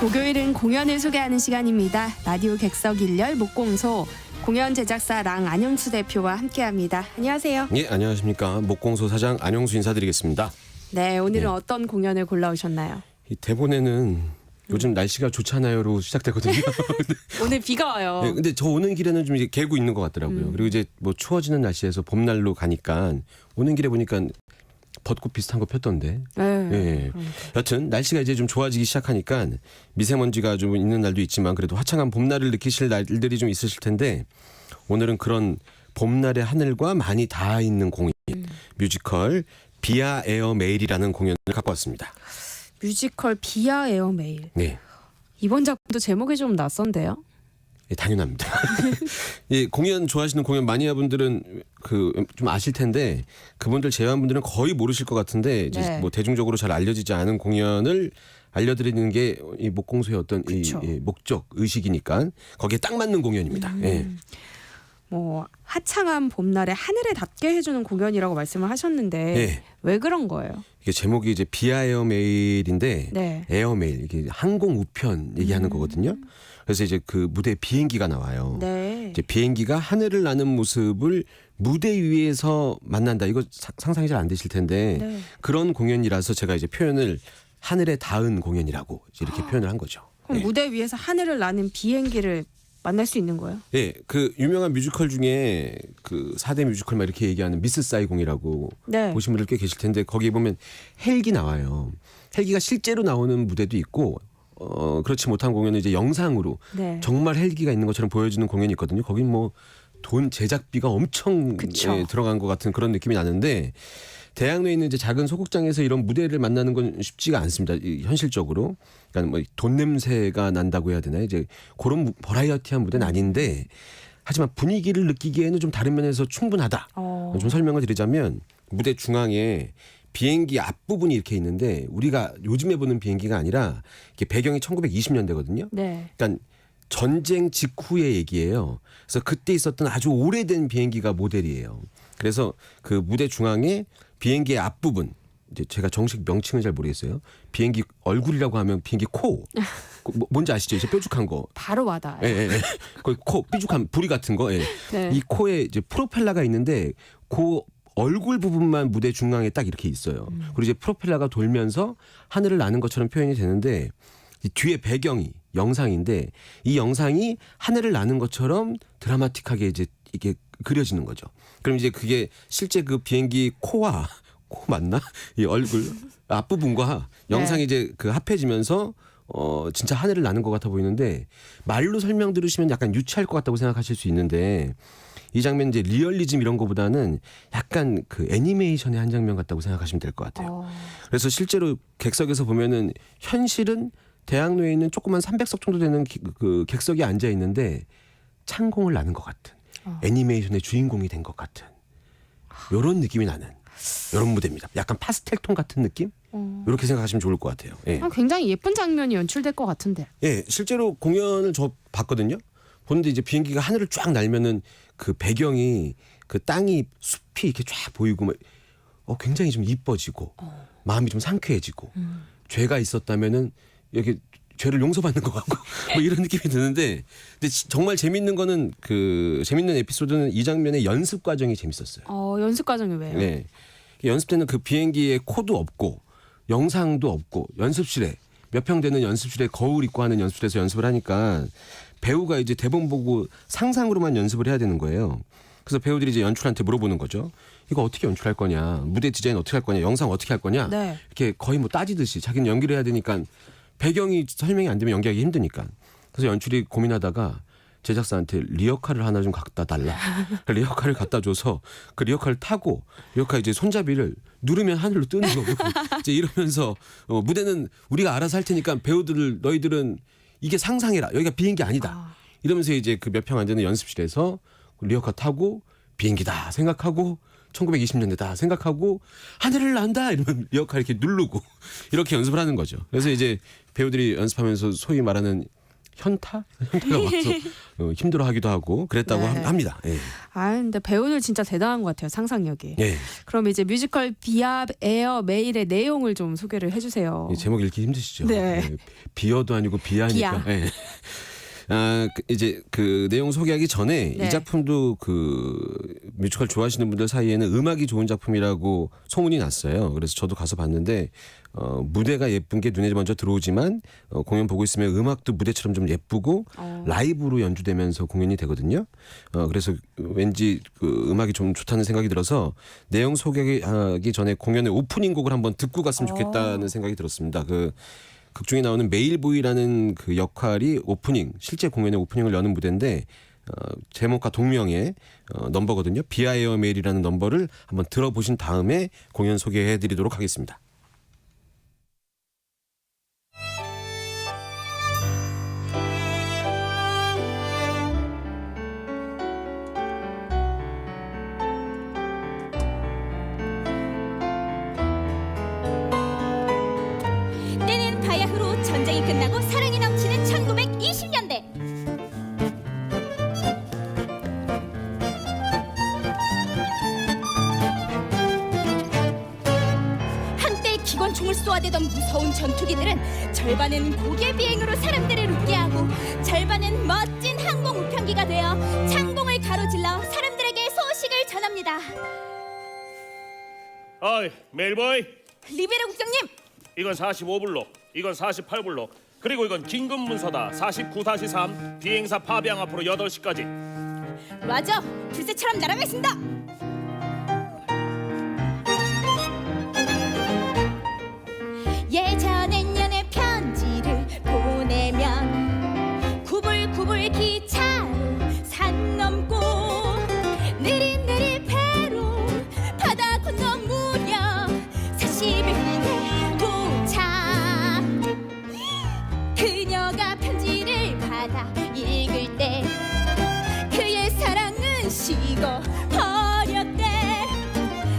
목요일은 공연을 소개하는 시간입니다. 라디오 객석 일열 목공소 공연 제작사 랑 안영수 대표와 함께합니다. 안녕하세요. 예, 안녕하십니까. 목공소 사장 안영수 인사드리겠습니다. 네, 오늘은 어떤 공연을 골라오셨나요? 이 대본에는 요즘 날씨가 좋잖아요로 시작되거든요. 오늘 비가 와요. 네, 근데 저 오는 길에는 좀 이제 개고 있는 것 같더라고요. 그리고 이제 뭐 추워지는 날씨에서 봄날로 가니까 오는 길에 보니까 벚꽃 비슷한 거 폈던데. 네. 예. 여튼 날씨가 이제 좀 좋아지기 시작하니까 미세먼지가 좀 있는 날도 있지만 그래도 화창한 봄날을 느끼실 날들이 좀 있으실 텐데 오늘은 그런 봄날의 하늘과 많이 닿아 있는 공연 뮤지컬 비아 에어 메일이라는 공연을 갖고 왔습니다. 뮤지컬 비아 에어 메일. 네. 이번 작품도 제목이 좀 낯선데요? 예, 당연합니다. 예, 공연 좋아하시는 공연 마니아분들은 그 좀 아실 텐데 그분들 제외한 분들은 거의 모르실 것 같은데 이제 네. 뭐 대중적으로 잘 알려지지 않은 공연을 알려드리는 게 이 목공소의 어떤 이 목적 의식이니까 거기에 딱 맞는 공연입니다. 예. 뭐 화창한 봄날에 하늘에 닿게 해주는 공연이라고 말씀을 하셨는데 예. 왜 그런 거예요? 이게 제목이 이제 비아 에어메일인데 네. 에어메일 이게 항공 우편 얘기하는 거거든요. 그래서 이제 그 무대에 비행기가 나와요. 네. 이제 비행기가 하늘을 나는 모습을 무대 위에서 만난다. 이거 상상이 잘 안 되실 텐데 네. 그런 공연이라서 제가 이제 표현을 하늘에 닿은 공연이라고 이렇게 표현을 한 거죠. 그럼 예. 무대 위에서 하늘을 나는 비행기를 만날 수 있는 거예요? 예, 그 유명한 뮤지컬 중에 그 4대 뮤지컬 막 이렇게 얘기하는 미스 사이공이라고 네. 보신 분들 꽤 계실 텐데 거기에 보면 헬기 나와요. 헬기가 실제로 나오는 무대도 있고 그렇지 못한 공연은 이제 영상으로 네. 정말 헬기가 있는 것처럼 보여주는 공연이 있거든요. 거긴 뭐 돈 제작비가 엄청 그쵸. 들어간 것 같은 그런 느낌이 나는데 대학로에 있는 이제 작은 소극장에서 이런 무대를 만나는 건 쉽지가 않습니다. 현실적으로. 그러니까 뭐 돈 냄새가 난다고 해야 되나요? 이제 그런 버라이어티한 무대는 아닌데 하지만 분위기를 느끼기에는 좀 다른 면에서 충분하다. 좀 설명을 드리자면 무대 중앙에 비행기 앞부분이 이렇게 있는데 우리가 요즘에 보는 비행기가 아니라 이게 배경이 1920년대거든요. 네. 그러니까 전쟁 직후의 얘기예요. 그래서 그때 있었던 아주 오래된 비행기가 모델이에요. 그래서 그 무대 중앙에 비행기의 앞부분 이제 제가 정식 명칭은 잘 모르겠어요. 비행기 얼굴이라고 하면 비행기 코 뭔지 아시죠? 이제 뾰족한 거. 바로 와닿아요. 예, 예, 예. 거기 코 뾰족한 부리 같은 거. 예. 네. 이 코에 이제 프로펠러가 있는데 그 얼굴 부분만 무대 중앙에 딱 이렇게 있어요. 그리고 이제 프로펠러가 돌면서 하늘을 나는 것처럼 표현이 되는데 이 뒤에 배경이 영상인데 이 영상이 하늘을 나는 것처럼 드라마틱하게 이제 이게 그려지는 거죠. 그럼 이제 그게 실제 그 비행기 코와 코 맞나? 이 얼굴 앞부분과 영상이 이제 그 합해지면서 진짜 하늘을 나는 것 같아 보이는데 말로 설명 들으시면 약간 유치할 것 같다고 생각하실 수 있는데 이 장면 이제 리얼리즘 이런 거보다는 약간 그 애니메이션의 한 장면 같다고 생각하시면 될 것 같아요. 그래서 실제로 객석에서 보면은 현실은 대학로에 있는 조그만 300석 정도 되는 그 객석이 앉아 있는데 창공을 나는 것 같은 애니메이션의 주인공이 된 것 같은 이런 느낌이 나는 이런 무대입니다. 약간 파스텔톤 같은 느낌? 이렇게 생각하시면 좋을 것 같아요. 예. 굉장히 예쁜 장면이 연출될 것 같은데. 예, 실제로 공연을 저 봤거든요. 보는데 이제 비행기가 하늘을 쫙 날면은 그 배경이 그 땅이 숲이 이렇게 쫙 보이고 굉장히 좀 이뻐지고 마음이 좀 상쾌해지고 죄가 있었다면은 여기 죄를 용서받는 것 같고 뭐 이런 느낌이 드는데 근데 정말 재밌는 거는 그 재밌는 에피소드는 이 장면의 연습 과정이 재밌었어요. 연습 과정이 왜요? 네. 연습 때는 그 비행기에 코도 없고 영상도 없고 연습실에 몇 평 되는 연습실에 거울 있고 하는 연습실에서 연습을 하니까 배우가 이제 대본 보고 상상으로만 연습을 해야 되는 거예요. 그래서 배우들이 이제 연출한테 물어보는 거죠. 이거 어떻게 연출할 거냐, 무대 디자인 어떻게 할 거냐, 영상 어떻게 할 거냐. 네. 이렇게 거의 뭐 따지듯이 자기는 연기를 해야 되니까 배경이 설명이 안 되면 연기하기 힘드니까. 그래서 연출이 고민하다가 제작사한테 리어카를 하나 좀 갖다 달라. 리어카를 갖다 줘서 그 리어카를 타고 리어카 이제 손잡이를 누르면 하늘로 뜨는 거고 이제 이러면서 무대는 우리가 알아서 할 테니까 배우들 너희들은 이게 상상해라. 여기가 비행기 아니다. 이러면서 이제 그 몇 평 안 되는 연습실에서 리어카 타고 비행기다 생각하고 1920년대다 생각하고 하늘을 난다 이러면 리어카 이렇게 누르고 이렇게 연습을 하는 거죠. 그래서 이제 배우들이 연습하면서 소위 말하는 현타가 와서 힘들어하기도 하고 그랬다고 네. 합니다. 예. 아, 근데 배우들 진짜 대단한 것 같아요. 상상력이. 예. 그럼 이제 뮤지컬 비아 에어 메일의 내용을 좀 소개를 해주세요. 이 제목 읽기 힘드시죠? 네. 예. 비어도 아니고 비아니까. 비아. 예. 이제 그 내용 소개하기 전에 네. 이 작품도 그 뮤지컬 좋아하시는 분들 사이에는 음악이 좋은 작품이라고 소문이 났어요. 그래서 저도 가서 봤는데 무대가 예쁜 게 눈에 먼저 들어오지만 공연 보고 있으면 음악도 무대처럼 좀 예쁘고 라이브로 연주되면서 공연이 되거든요. 그래서 왠지 그 음악이 좀 좋다는 생각이 들어서 내용 소개하기 전에 공연의 오프닝 곡을 한번 듣고 갔으면 좋겠다는 생각이 들었습니다. 그 극중에 나오는 메일보이라는 그 역할이 오프닝, 실제 공연의 오프닝을 여는 무대인데 제목과 동명의 넘버거든요. 비아에어 메일이라는 넘버를 한번 들어보신 다음에 공연 소개해드리도록 하겠습니다. 때는 바야흐로 전쟁이 끝나고 사랑이 넘치는 1920년대. 한때 기관총을 쏘아대던 무서운 전투기들은 절반은 고개 비행으로 사람들을 웃게 하고 절반은 멋진 항공 우편기가 되어 창공을 가로질러 사람들에게 소식을 전합니다. 어이 메일보이, 리베르 국장님, 이건 45블록, 이건 48블록, 그리고 이건 긴급 문서다. 49-3 비행사 파병 앞으로 8시까지. 라저 불새처럼 날아가겠습니다. 예전엔 연애 편지를 보내면 구불구불 기차로 산 넘고 느릿느릿 배로 바다 건너 무려 40일 후에 도착. 그녀가 편지를 받아 읽을 때 그의 사랑은 식어버렸대.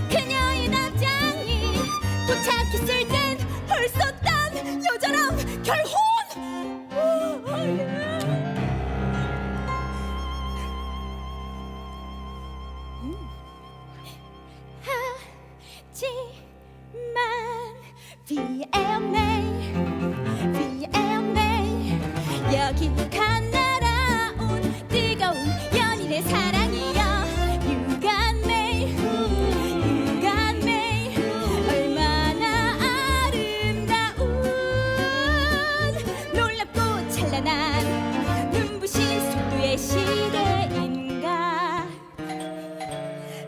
그녀의 답장이 도착했을 땐 벌써 딴 여자랑 결혼. 하지만 비엠네 여기가 날아온 뜨거운 연인의 사랑이여. You got me, you got me. 얼마나 아름다운 놀랍고 찬란한 눈부신 속도의 시대인가.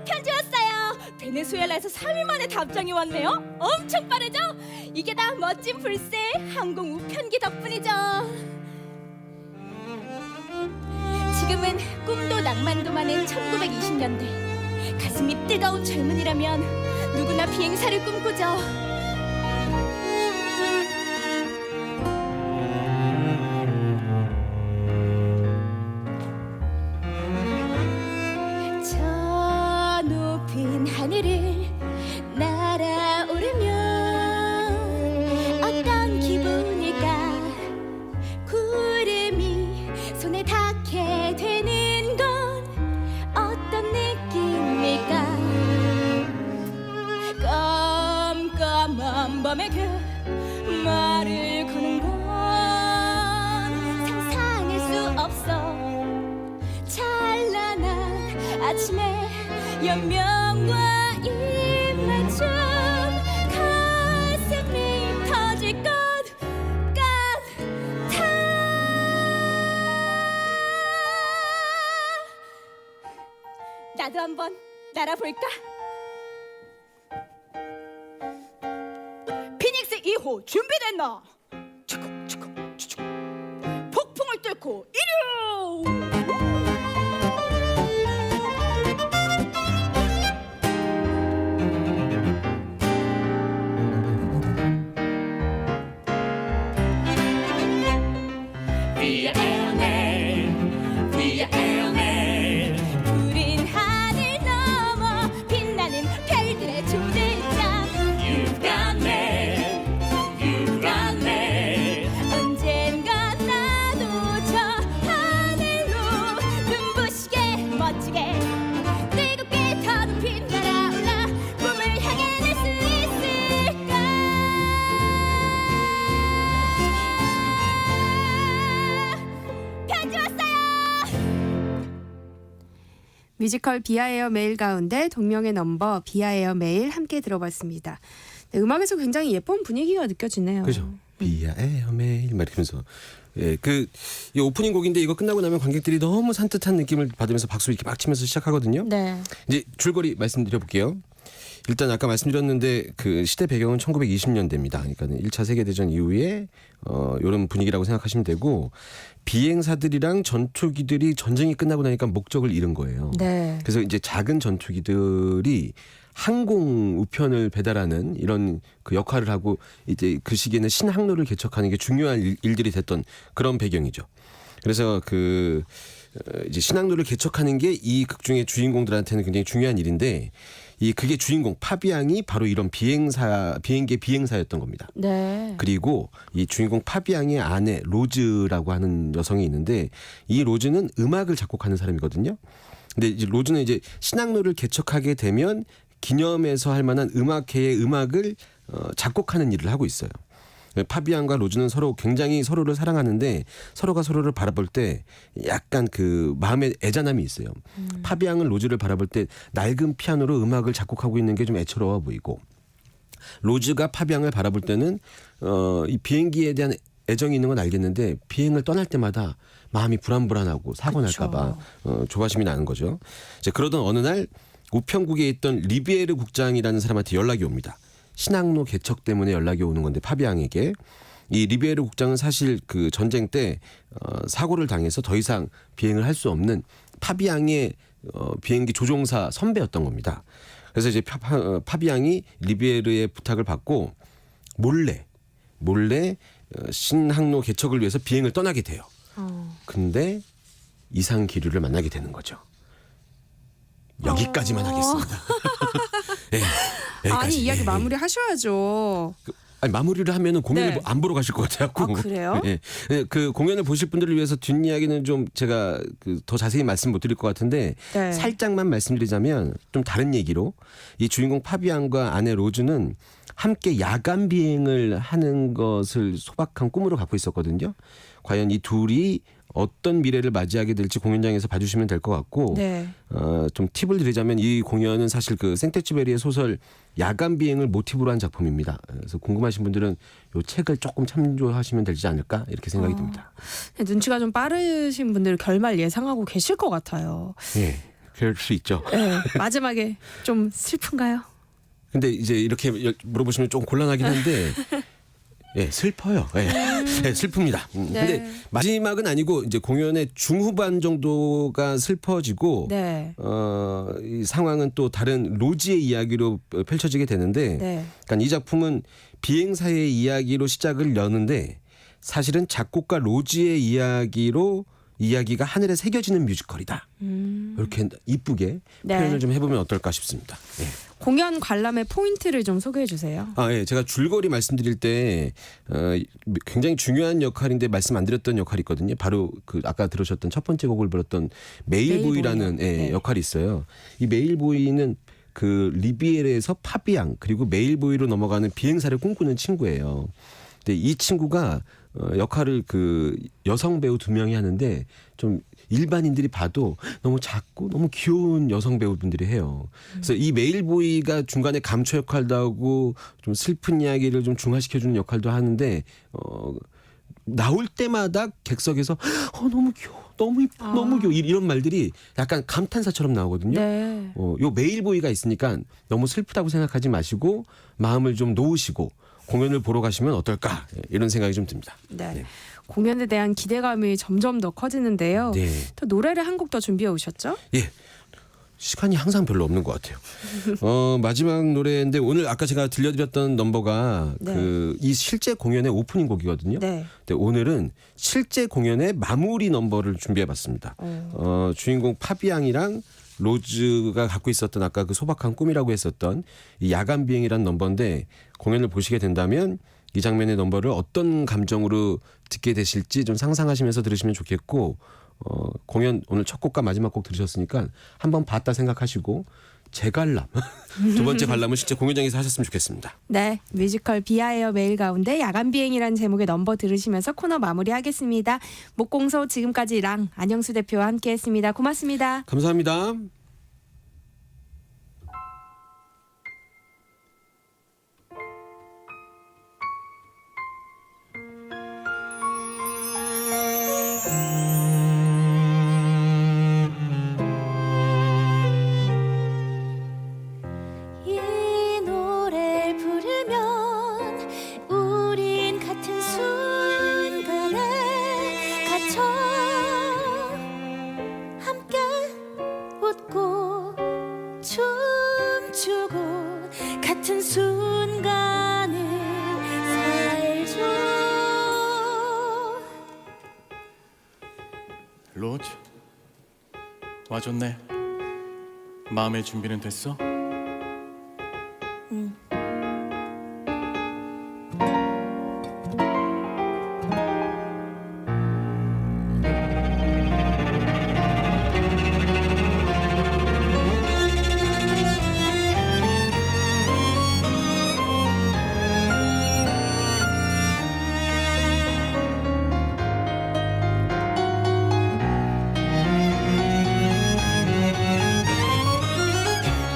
편지 왔어요. 베네수엘라에서 3일 만에 답장이 왔네요. 엄청 빠르죠? 이게 다 멋진 불새 항공 우편기 덕분이죠. 지금은 꿈도 낭만도 많은 1920년대. 가슴이 뜨거운 젊은이라면 누구나 비행사를 꿈꾸죠. 저 높은 하늘을 날아오르면 어떤 기분일까. 구름이 손에 닿게 되는 건 어떤 느낌일까. 깜깜한 밤에 그 말을 거는 건 상상할 수 없어. 찬란한 아침에 연명과 입맞춤 가슴이 터질 것 같아. 나도 한번 날아볼까? 피닉스 2호 준비됐나? 추쿠추쿠추쿠 폭풍을 뚫고 이륙! 푸른 하늘 넘어 빛나는 별들의 초대장. You got me, you got me. 언젠가 나도 뮤지컬 비아에어 메일 가운데 동명의 넘버 비아에어 메일 함께 들어봤습니다. 네, 음악에서 굉장히 예쁜 분위기가 느껴지네요. 그죠? 비아에어 메일 막 이러면서 예, 이 오프닝 곡인데 이거 끝나고 나면 관객들이 너무 산뜻한 느낌을 받으면서 박수 이렇게 막 치면서 시작하거든요. 네. 이제 줄거리 말씀드려 볼게요. 일단 아까 말씀드렸는데 그 시대 배경은 1920년대입니다. 그러니까 1차 세계대전 이후에 이런 분위기라고 생각하시면 되고 비행사들이랑 전투기들이 전쟁이 끝나고 나니까 목적을 잃은 거예요. 네. 그래서 이제 작은 전투기들이 항공 우편을 배달하는 이런 그 역할을 하고 이제 그 시기에는 신항로를 개척하는 게 중요한 일들이 됐던 그런 배경이죠. 그래서 이제 신항로를 개척하는 게 이 극 중의 주인공들한테는 굉장히 중요한 일인데 그게 주인공 파비앙이 바로 이런 비행기의 비행사였던 겁니다. 네. 그리고 이 주인공 파비앙의 아내 로즈라고 하는 여성이 있는데 이 로즈는 음악을 작곡하는 사람이거든요. 근데 이제 로즈는 이제 신항로를 개척하게 되면 기념해서 할 만한 음악회의 음악을 작곡하는 일을 하고 있어요. 파비앙과 로즈는 서로 굉장히 서로를 사랑하는데 서로가 서로를 바라볼 때 약간 그 마음에 애잔함이 있어요. 파비앙은 로즈를 바라볼 때 낡은 피아노로 음악을 작곡하고 있는 게 좀 애처로워 보이고 로즈가 파비앙을 바라볼 때는 이 비행기에 대한 애정이 있는 건 알겠는데 비행을 떠날 때마다 마음이 불안불안하고 사고 날까봐 조바심이 나는 거죠. 이제 그러던 어느 날 우편국에 있던 리비에르 국장이라는 사람한테 연락이 옵니다. 신항로 개척 때문에 연락이 오는 건데 파비앙에게 이 리베르 국장은 사실 그 전쟁 때 사고를 당해서 더 이상 비행을 할 수 없는 파비앙의 비행기 조종사 선배였던 겁니다. 그래서 이제 파비앙이 리베르의 부탁을 받고 몰래 신항로 개척을 위해서 비행을 떠나게 돼요. 근데 이상 기류를 만나게 되는 거죠. 여기까지만 하겠습니다. 네, 여기까지. 아니 이야기 마무리 하셔야죠. 아니, 마무리를 하면은 공연을 네. 안 보러 가실 것 같아요. 아, 그래요? 예. 그 공연을 보실 분들을 위해서 뒷이야기는 좀 제가 더 자세히 말씀 못 드릴 것 같은데 네. 살짝만 말씀드리자면 좀 다른 얘기로 이 주인공 파비앙과 아내 로즈는 함께 야간 비행을 하는 것을 소박한 꿈으로 갖고 있었거든요. 과연 이 둘이 어떤 미래를 맞이하게 될지 공연장에서 봐주시면 될 것 같고 네. 좀 팁을 드리자면 이 공연은 사실 그 생텍쥐베리의 소설 야간 비행을 모티브로 한 작품입니다. 그래서 궁금하신 분들은 이 책을 조금 참조하시면 되지 않을까 이렇게 생각이 듭니다. 눈치가 좀 빠르신 분들 결말 예상하고 계실 것 같아요. 예, 그럴 수 있죠. 네. 마지막에 좀 슬픈가요? 근데 이제 이렇게 물어보시면 좀 곤란하긴 한데 예, 슬퍼요. 예, 네, 슬픕니다. 근데 마지막은 아니고 이제 공연의 중후반 정도가 슬퍼지고 네. 이 상황은 또 다른 로지의 이야기로 펼쳐지게 되는데 네. 그러니까 이 작품은 비행사의 이야기로 시작을 여는데 사실은 작곡가 로지의 이야기가 하늘에 새겨지는 뮤지컬이다. 이렇게 이쁘게 네. 표현을 좀 해보면 어떨까 싶습니다. 예. 공연 관람의 포인트를 좀 소개해 주세요. 예. 제가 줄거리 말씀드릴 때 굉장히 중요한 역할인데 말씀 안 드렸던 역할이 있거든요. 바로 그 아까 들으셨던 첫 번째 곡을 불렀던 메일보이라는 네. 역할이 있어요. 이 메일보이는 그 리비에르에서 파비앙 그리고 메일보이로 넘어가는 비행사를 꿈꾸는 친구예요. 근데 이 친구가 역할을 그 여성 배우 2명이 하는데 좀 일반인들이 봐도 너무 작고 너무 귀여운 여성 배우분들이 해요. 그래서 이 메일보이가 중간에 감초 역할도 하고 좀 슬픈 이야기를 좀 중화시켜주는 역할도 하는데 나올 때마다 객석에서 너무 귀여워, 너무 이뻐, 너무 귀여워 이런 말들이 약간 감탄사처럼 나오거든요. 네. 요 메일보이가 있으니까 너무 슬프다고 생각하지 마시고 마음을 좀 놓으시고 공연을 보러 가시면 어떨까 이런 생각이 좀 듭니다. 네. 네. 공연에 대한 기대감이 점점 더 커지는데요. 네. 또 노래를 한 곡 더 준비해 오셨죠? 예. 시간이 항상 별로 없는 것 같아요. 마지막 노래인데 오늘 아까 제가 들려드렸던 넘버가 네. 이 실제 공연의 오프닝 곡이거든요. 네. 근데 오늘은 실제 공연의 마무리 넘버를 준비해봤습니다. 주인공 파비앙이랑 로즈가 갖고 있었던 아까 그 소박한 꿈이라고 했었던 이 야간 비행이라는 넘버인데 공연을 보시게 된다면 이 장면의 넘버를 어떤 감정으로 듣게 되실지 좀 상상하시면서 들으시면 좋겠고 공연 오늘 첫 곡과 마지막 곡 들으셨으니까 한번 봤다 생각하시고 재관람 두 번째 관람은 실제 공연장에서 하셨으면 좋겠습니다. 네, 뮤지컬 비아에어 메일 가운데 야간 비행이라는 제목의 넘버 들으시면서 코너 마무리하겠습니다. 목공소 지금까지 랑 안영수 대표와 함께했습니다. 고맙습니다. 감사합니다. 로즈 와줬네. 마음의 준비는 됐어?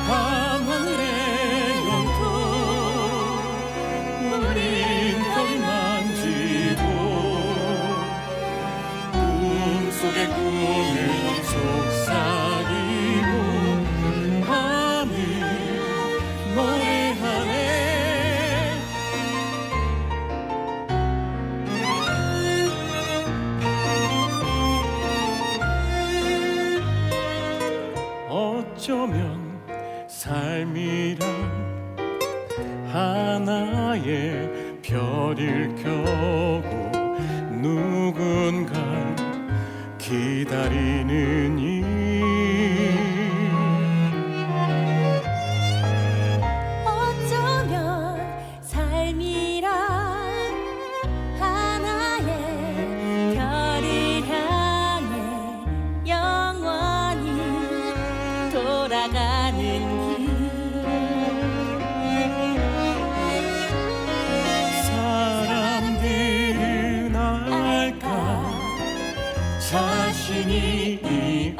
밤하늘의 영토 우린 별 만지고 꿈속의 꿈을 속삭이고 밤이 노래하네. 어쩌면 삶이란 하나의 별일 켜고 누군가 기다리는 일. 어쩌면 삶이란 하나의 별을 향해 영원히 돌아가는 길. 사람들은 알까 자신이 이